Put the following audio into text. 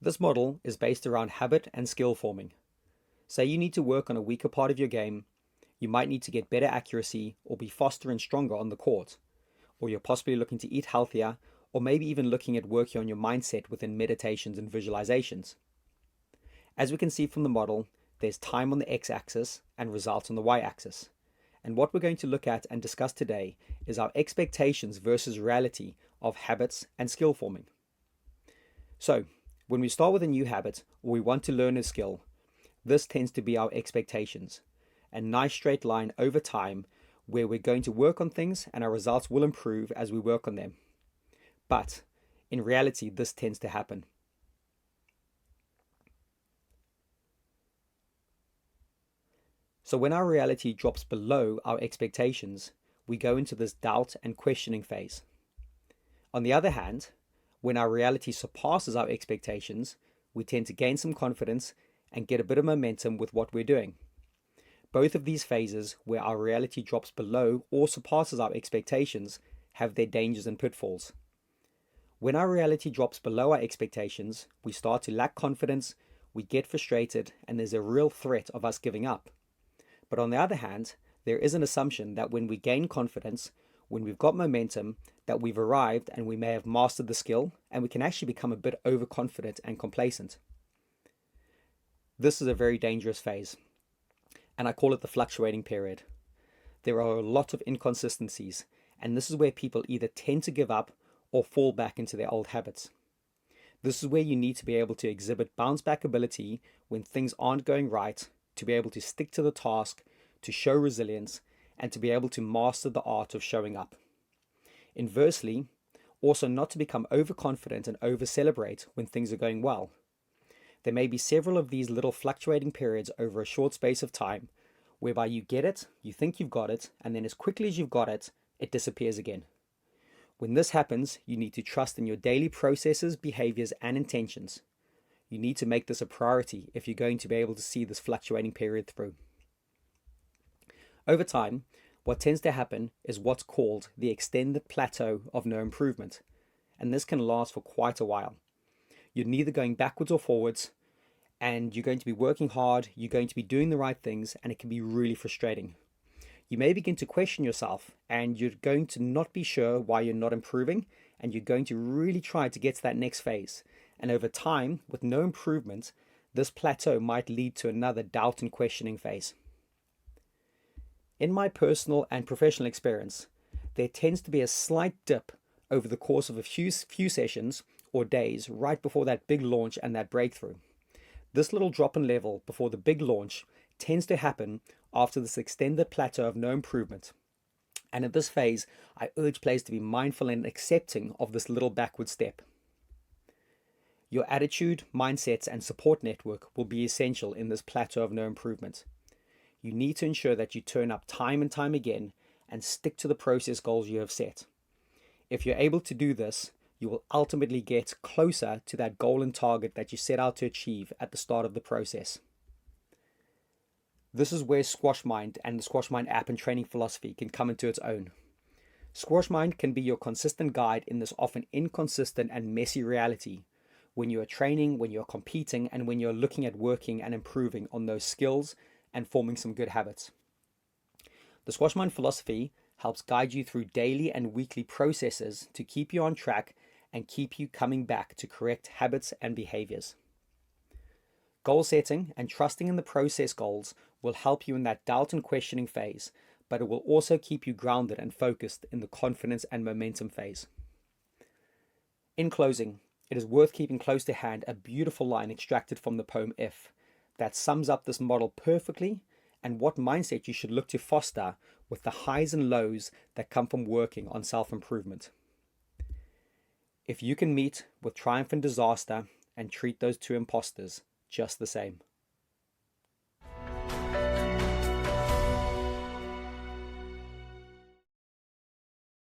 This model is based around habit and skill forming. Say you need to work on a weaker part of your game, you might need to get better accuracy or be faster and stronger on the court, or you're possibly looking to eat healthier, or maybe even looking at working on your mindset within meditations and visualizations. As we can see from the model, there's time on the x-axis and results on the y-axis. And what we're going to look at and discuss today is our expectations versus reality of habits and skill forming. So, when we start with a new habit or we want to learn a skill, this tends to be our expectations. A nice straight line over time where we're going to work on things and our results will improve as we work on them. But in reality, this tends to happen. So when our reality drops below our expectations, we go into this doubt and questioning phase. On the other hand, when our reality surpasses our expectations, we tend to gain some confidence and get a bit of momentum with what we're doing. Both of these phases, where our reality drops below or surpasses our expectations, have their dangers and pitfalls. When our reality drops below our expectations, we start to lack confidence, we get frustrated, and there's a real threat of us giving up. But on the other hand, there is an assumption that when we gain confidence, when we've got momentum, that we've arrived and we may have mastered the skill, and we can actually become a bit overconfident and complacent. This is a very dangerous phase, and I call it the fluctuating period. There are a lot of inconsistencies, and this is where people either tend to give up or fall back into their old habits. This is where you need to be able to exhibit bounce back ability when things aren't going right, to be able to stick to the task, to show resilience, and to be able to master the art of showing up. Inversely, also not to become overconfident and over-celebrate when things are going well. There may be several of these little fluctuating periods over a short space of time, whereby you get it, you think you've got it, and then as quickly as you've got it, it disappears again. When this happens, you need to trust in your daily processes, behaviors, and intentions. You need to make this a priority if you're going to be able to see this fluctuating period through. Over time, what tends to happen is what's called the extended plateau of no improvement, and this can last for quite a while. You're neither going backwards or forwards, and you're going to be working hard, you're going to be doing the right things, and it can be really frustrating. You may begin to question yourself, and you're going to not be sure why you're not improving, and you're going to really try to get to that next phase. And over time, with no improvement, this plateau might lead to another doubt and questioning phase. In my personal and professional experience, there tends to be a slight dip over the course of a few sessions or days right before that big launch and that breakthrough. This little drop in level before the big launch tends to happen after this extended plateau of no improvement. And at this phase, I urge players to be mindful and accepting of this little backward step. Your attitude, mindsets, and support network will be essential in this plateau of no improvement. You need to ensure that you turn up time and time again and stick to the process goals you have set. If you're able to do this, you will ultimately get closer to that goal and target that you set out to achieve at the start of the process. This is where Squash Mind and the Squash Mind app and training philosophy can come into its own. Squash Mind can be your consistent guide in this often inconsistent and messy reality when you are training, when you're competing, and when you're looking at working and improving on those skills and forming some good habits. The Squash Mind philosophy helps guide you through daily and weekly processes to keep you on track and keep you coming back to correct habits and behaviors. Goal setting and trusting in the process goals will help you in that doubt and questioning phase, but it will also keep you grounded and focused in the confidence and momentum phase. In closing, it is worth keeping close to hand a beautiful line extracted from the poem If that sums up this model perfectly and what mindset you should look to foster with the highs and lows that come from working on self-improvement. If you can meet with triumph and disaster and treat those two imposters just the same.